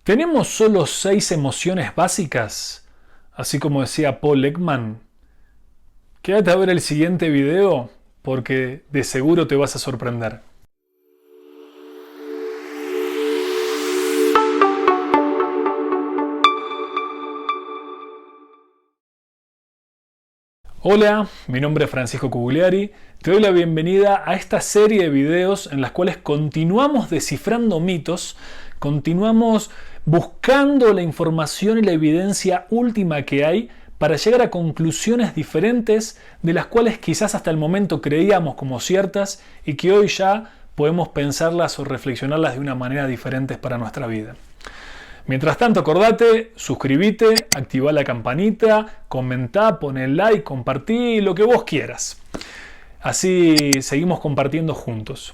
¿Tenemos solo 6 emociones básicas? Así como decía Paul Ekman. Quédate a ver el siguiente video porque de seguro te vas a sorprender. Hola, mi nombre es Francisco Cubugliari. Te doy la bienvenida a esta serie de videos en las cuales continuamos descifrando mitos, continuamos buscando la información y la evidencia última que hay para llegar a conclusiones diferentes de las cuales quizás hasta el momento creíamos como ciertas y que hoy ya podemos pensarlas o reflexionarlas de una manera diferente para nuestra vida. Mientras tanto, acordate, suscríbete, activa la campanita, comentá, pon el like, compartí lo que vos quieras. Así seguimos compartiendo juntos.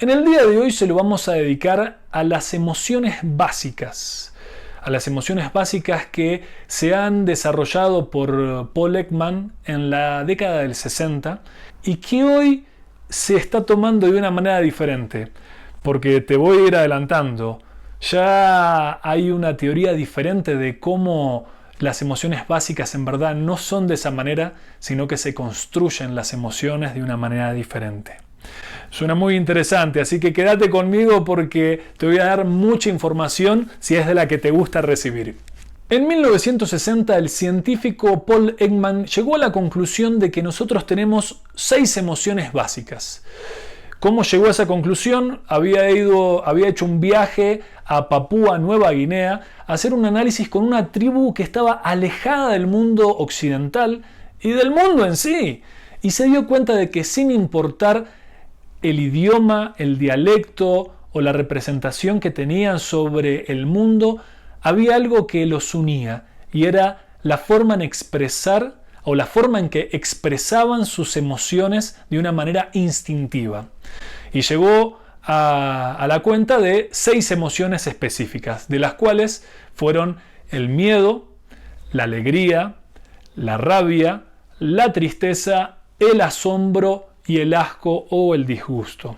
En el día de hoy se lo vamos a dedicar a las emociones básicas. A las emociones básicas que se han desarrollado por Paul Ekman en la década del 60 y que hoy se está tomando de una manera diferente. Porque te voy a ir adelantando. Ya hay una teoría diferente de cómo las emociones básicas en verdad no son de esa manera, sino que se construyen las emociones de una manera diferente. Suena muy interesante, así que quédate conmigo porque te voy a dar mucha información si es de la que te gusta recibir. En 1960 el científico Paul Ekman llegó a la conclusión de que nosotros tenemos 6 emociones básicas. ¿Cómo llegó a esa conclusión? Había hecho un viaje a Papúa Nueva Guinea a hacer un análisis con una tribu que estaba alejada del mundo occidental y del mundo en sí. Y se dio cuenta de que sin importar el idioma, el dialecto o la representación que tenían sobre el mundo, había algo que los unía y era la forma en expresar o la forma en que expresaban sus emociones de una manera instintiva. Y llegó a la cuenta de 6 emociones específicas, de las cuales fueron el miedo, la alegría, la rabia, la tristeza, el asombro y el asco o el disgusto.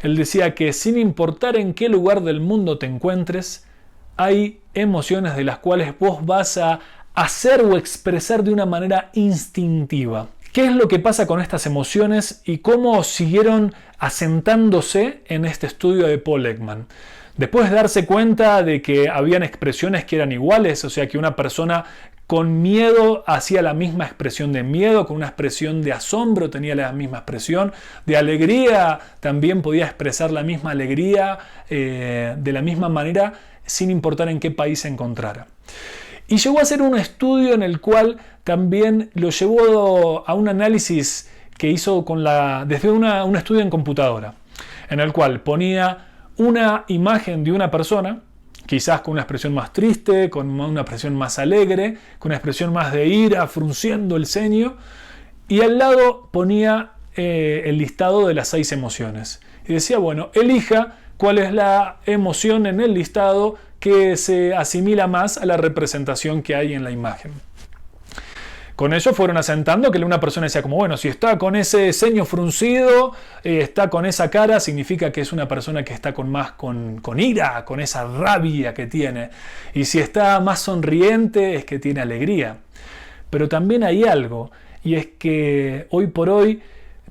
Él decía que sin importar en qué lugar del mundo te encuentres, hay emociones de las cuales vos vas a hacer o expresar de una manera instintiva. ¿Qué es lo que pasa con estas emociones y cómo siguieron asentándose en este estudio de Paul Ekman? Después de darse cuenta de que habían expresiones que eran iguales, o sea que una persona con miedo hacía la misma expresión de miedo, con una expresión de asombro tenía la misma expresión, de alegría también podía expresar la misma alegría de la misma manera sin importar en qué país se encontrara. Y llegó a hacer un estudio en el cual también lo llevó a un análisis que hizo desde un estudio en computadora, en el cual ponía una imagen de una persona, quizás con una expresión más triste, con una expresión más alegre, con una expresión más de ira, frunciendo el ceño, y al lado ponía el listado de las 6 emociones. Y decía, bueno, elija cuál es la emoción en el listado que se asimila más a la representación que hay en la imagen. Con ello fueron asentando que una persona decía como, bueno, si está con ese ceño fruncido, está con esa cara, significa que es una persona que está con ira, con esa rabia que tiene. Y si está más sonriente, es que tiene alegría. Pero también hay algo, y es que hoy por hoy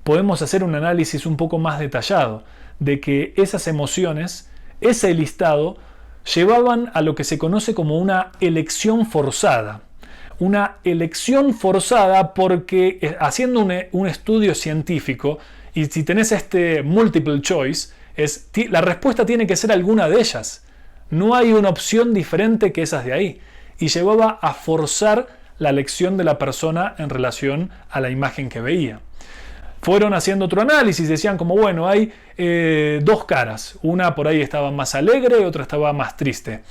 podemos hacer un análisis un poco más detallado de que esas emociones, ese listado, llevaban a lo que se conoce como una elección forzada. Una elección forzada porque haciendo un estudio científico, y si tenés este multiple choice, la respuesta tiene que ser alguna de ellas. No hay una opción diferente que esas de ahí. Y llevaba a forzar la elección de la persona en relación a la imagen que veía. Fueron haciendo otro análisis, decían como, bueno, hay 2 caras. Una por ahí estaba más alegre y otra estaba más triste.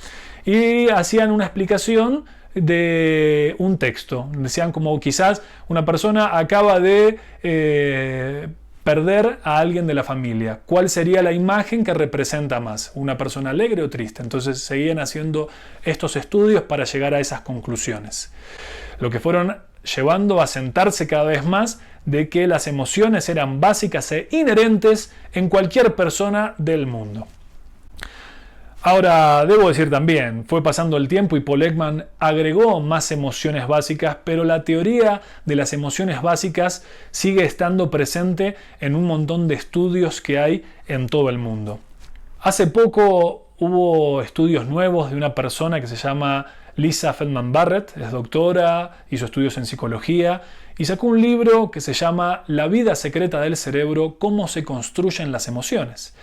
Y hacían una explicación de un texto. Decían como quizás una persona acaba de perder a alguien de la familia. ¿Cuál sería la imagen que representa más? ¿Una persona alegre o triste? Entonces seguían haciendo estos estudios para llegar a esas conclusiones. Lo que fueron llevando a sentarse cada vez más de que las emociones eran básicas e inherentes en cualquier persona del mundo. Ahora, debo decir también, fue pasando el tiempo y Paul Ekman agregó más emociones básicas, pero la teoría de las emociones básicas sigue estando presente en un montón de estudios que hay en todo el mundo. Hace poco hubo estudios nuevos de una persona que se llama Lisa Feldman Barrett, es doctora, hizo estudios en psicología y sacó un libro que se llama La vida secreta del cerebro, cómo se construyen las emociones.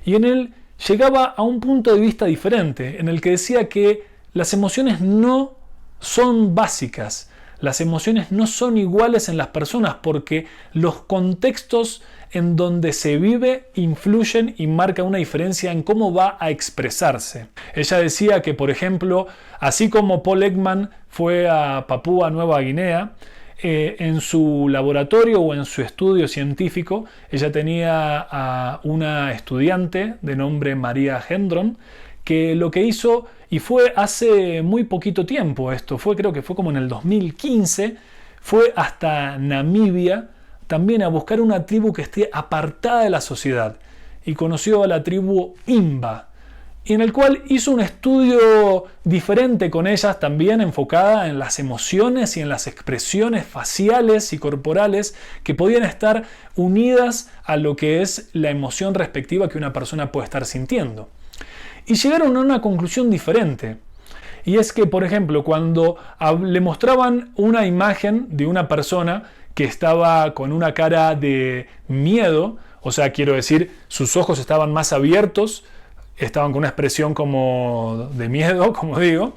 Y en él llegaba a un punto de vista diferente, en el que decía que las emociones no son básicas, las emociones no son iguales en las personas porque los contextos en donde se vive influyen y marcan una diferencia en cómo va a expresarse. Ella decía que, por ejemplo, así como Paul Ekman fue a Papúa Nueva Guinea, en su laboratorio o en su estudio científico, ella tenía a una estudiante de nombre María Gendron, que lo que hizo, y fue hace muy poquito tiempo esto, creo que fue como en el 2015, fue hasta Namibia, también a buscar una tribu que esté apartada de la sociedad, y conoció a la tribu Imba, y en el cual hizo un estudio diferente con ellas, también enfocada en las emociones y en las expresiones faciales y corporales que podían estar unidas a lo que es la emoción respectiva que una persona puede estar sintiendo. Y llegaron a una conclusión diferente. Y es que, por ejemplo, cuando le mostraban una imagen de una persona que estaba con una cara de miedo, o sea, quiero decir, sus ojos estaban más abiertos, estaban con una expresión como de miedo, como digo.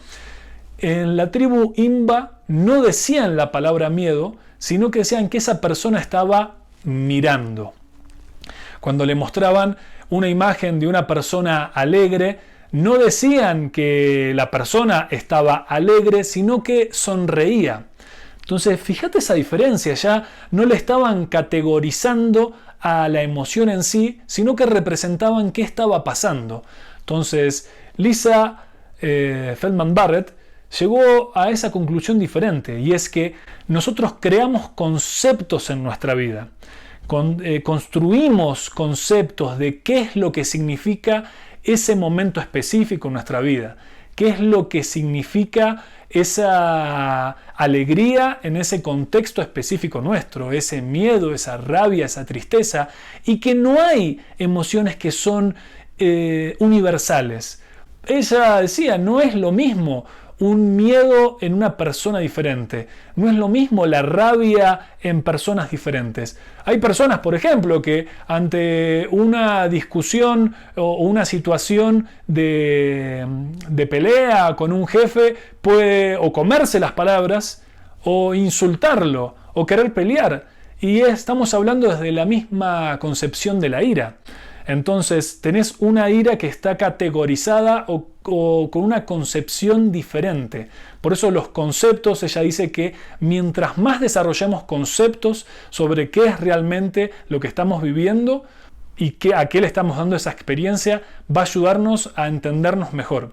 En la tribu Imba no decían la palabra miedo, sino que decían que esa persona estaba mirando. Cuando le mostraban una imagen de una persona alegre, no decían que la persona estaba alegre, sino que sonreía. Entonces, fíjate esa diferencia, ya no le estaban categorizando a la emoción en sí, sino que representaban qué estaba pasando. Entonces, Lisa Feldman Barrett llegó a esa conclusión diferente, y es que nosotros creamos conceptos en nuestra vida. Construimos conceptos de qué es lo que significa ese momento específico en nuestra vida, qué es lo que significa esa alegría en ese contexto específico nuestro, ese miedo, esa rabia, esa tristeza, y que no hay emociones que son universales. Ella decía, no es lo mismo un miedo en una persona diferente, no es lo mismo la rabia en personas diferentes. Hay personas, por ejemplo, que ante una discusión o una situación de pelea con un jefe puede o comerse las palabras o insultarlo o querer pelear, y estamos hablando desde la misma concepción de la ira. Entonces tenés una ira que está categorizada o con una concepción diferente. Por eso los conceptos, ella dice que mientras más desarrollemos conceptos sobre qué es realmente lo que estamos viviendo y a qué le estamos dando esa experiencia, va a ayudarnos a entendernos mejor.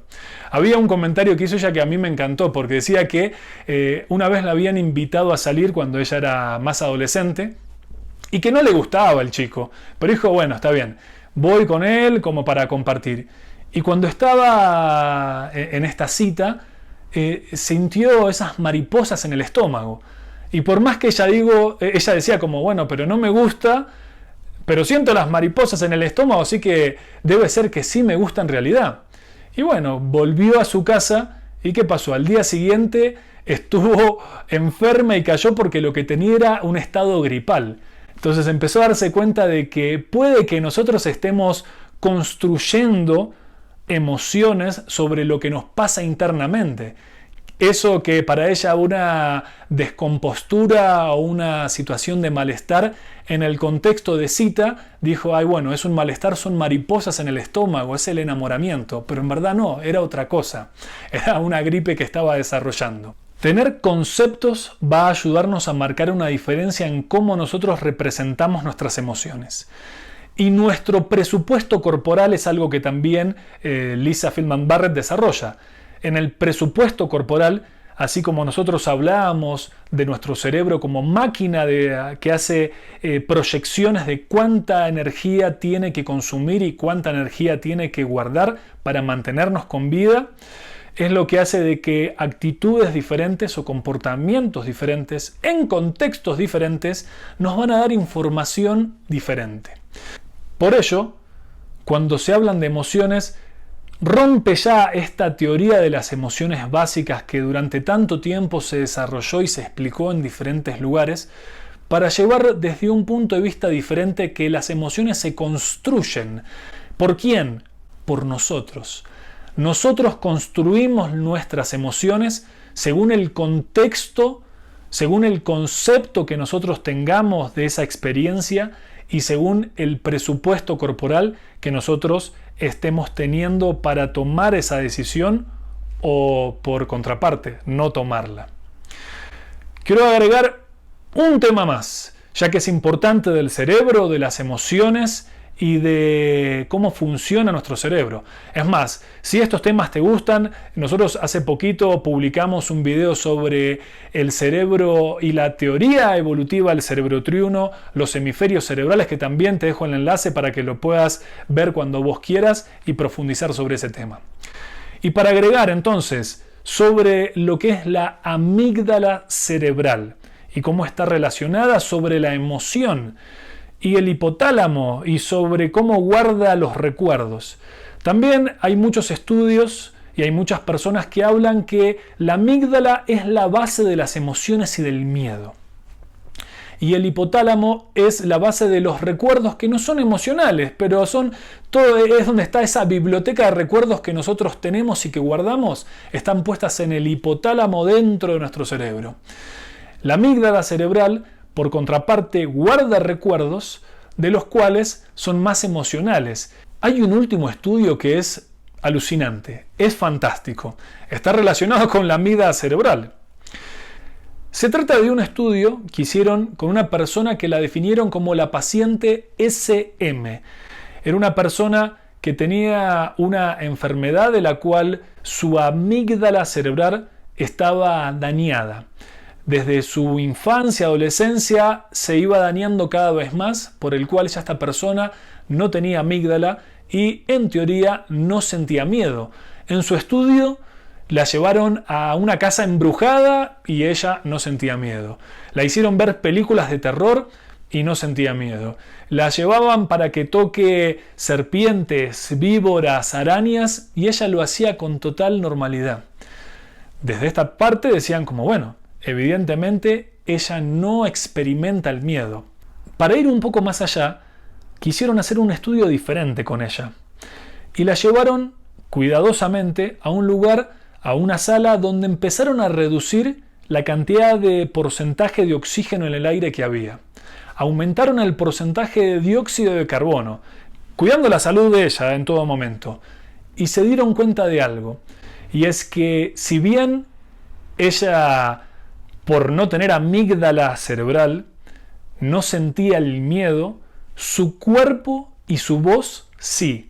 Había un comentario que hizo ella que a mí me encantó, porque decía que una vez la habían invitado a salir cuando ella era más adolescente y que no le gustaba el chico, pero dijo, bueno, está bien, voy con él como para compartir. Y cuando estaba en esta cita, sintió esas mariposas en el estómago. Y por más que ella decía como, bueno, pero no me gusta, pero siento las mariposas en el estómago, así que debe ser que sí me gusta en realidad. Y bueno, volvió a su casa, ¿y qué pasó? Al día siguiente estuvo enferma y cayó porque lo que tenía era un estado gripal. Entonces empezó a darse cuenta de que puede que nosotros estemos construyendo emociones sobre lo que nos pasa internamente. Eso que para ella una descompostura o una situación de malestar, en el contexto de cita, dijo, ay bueno, es un malestar, son mariposas en el estómago, es el enamoramiento. Pero en verdad no, era otra cosa. Era una gripe que estaba desarrollando. Tener conceptos va a ayudarnos a marcar una diferencia en cómo nosotros representamos nuestras emociones. Y nuestro presupuesto corporal es algo que también Lisa Feldman Barrett desarrolla. En el presupuesto corporal así como nosotros hablamos de nuestro cerebro como máquina que hace proyecciones de cuánta energía tiene que consumir y cuánta energía tiene que guardar para mantenernos con vida, es lo que hace de que actitudes diferentes o comportamientos diferentes en contextos diferentes nos van a dar información diferente. Por ello, cuando se hablan de emociones, rompe ya esta teoría de las emociones básicas que durante tanto tiempo se desarrolló y se explicó en diferentes lugares, para llevar desde un punto de vista diferente que las emociones se construyen. ¿Por quién? Por nosotros. Nosotros construimos nuestras emociones según el contexto, según el concepto que nosotros tengamos de esa experiencia y según el presupuesto corporal que nosotros estemos teniendo para tomar esa decisión o, por contraparte, no tomarla. Quiero agregar un tema más, ya que es importante del cerebro, de las emociones y de cómo funciona nuestro cerebro. Es más, si estos temas te gustan, nosotros hace poquito publicamos un video sobre el cerebro y la teoría evolutiva del cerebro triuno, los hemisferios cerebrales, que también te dejo el enlace para que lo puedas ver cuando vos quieras y profundizar sobre ese tema. Y para agregar entonces sobre lo que es la amígdala cerebral y cómo está relacionada sobre la emoción, y el hipotálamo y sobre cómo guarda los recuerdos. También hay muchos estudios y hay muchas personas que hablan que la amígdala es la base de las emociones y del miedo. Y el hipotálamo es la base de los recuerdos que no son emocionales, pero es donde está esa biblioteca de recuerdos que nosotros tenemos y que guardamos, están puestas en el hipotálamo dentro de nuestro cerebro. La amígdala cerebral, por contraparte, guarda recuerdos de los cuales son más emocionales. Hay un último estudio que es alucinante, es fantástico. Está relacionado con la amígdala cerebral. Se trata de un estudio que hicieron con una persona que la definieron como la paciente SM. Era una persona que tenía una enfermedad de la cual su amígdala cerebral estaba dañada. Desde su infancia, adolescencia, se iba dañando cada vez más, por el cual ya esta persona no tenía amígdala y, en teoría, no sentía miedo. En su estudio, la llevaron a una casa embrujada y ella no sentía miedo. La hicieron ver películas de terror y no sentía miedo. La llevaban para que toque serpientes, víboras, arañas y ella lo hacía con total normalidad. Desde esta parte decían como, bueno, evidentemente ella no experimenta el miedo. Para ir un poco más allá, quisieron hacer un estudio diferente con ella y la llevaron cuidadosamente a un lugar, a una sala donde empezaron a reducir la cantidad de porcentaje de oxígeno en el aire que había. Aumentaron el porcentaje de dióxido de carbono, cuidando la salud de ella en todo momento. Y se dieron cuenta de algo, y es que si bien ella, por no tener amígdala cerebral, no sentía el miedo, su cuerpo y su voz sí,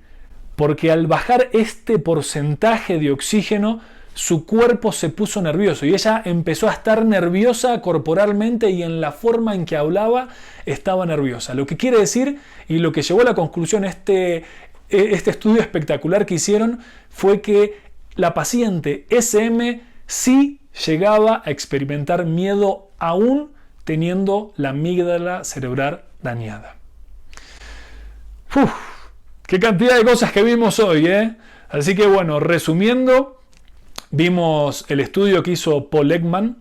porque al bajar este porcentaje de oxígeno, su cuerpo se puso nervioso y ella empezó a estar nerviosa corporalmente y en la forma en que hablaba estaba nerviosa. Lo que quiere decir, y lo que llevó a la conclusión este estudio espectacular que hicieron, fue que la paciente SM sí llegaba a experimentar miedo aún teniendo la amígdala cerebral dañada. ¡Qué cantidad de cosas que vimos hoy, ¿eh? Así que bueno, resumiendo, vimos el estudio que hizo Paul Ekman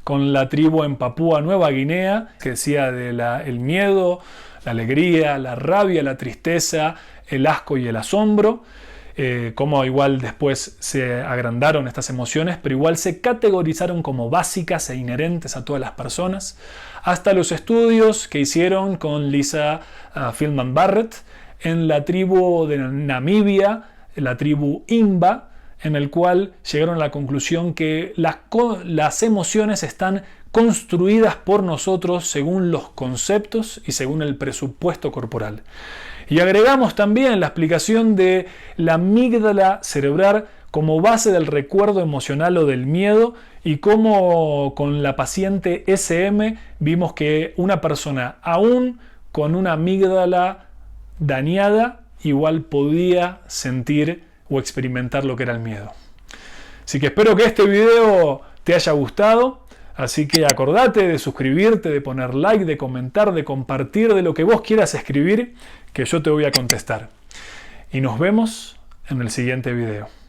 con la tribu en Papúa Nueva Guinea, que decía el miedo, la alegría, la rabia, la tristeza, el asco y el asombro. Cómo igual después se agrandaron estas emociones, pero igual se categorizaron como básicas e inherentes a todas las personas, hasta los estudios que hicieron con Lisa Feldman Barrett en la tribu de Namibia, la tribu Imba, en el cual llegaron a la conclusión que las emociones están construidas por nosotros según los conceptos y según el presupuesto corporal. Y agregamos también la explicación de la amígdala cerebral como base del recuerdo emocional o del miedo, y cómo con la paciente SM vimos que una persona aún con una amígdala dañada igual podía sentir o experimentar lo que era el miedo. Así que espero que este video te haya gustado. Así que acordate de suscribirte, de poner like, de comentar, de compartir, de lo que vos quieras escribir, que yo te voy a contestar. Y nos vemos en el siguiente video.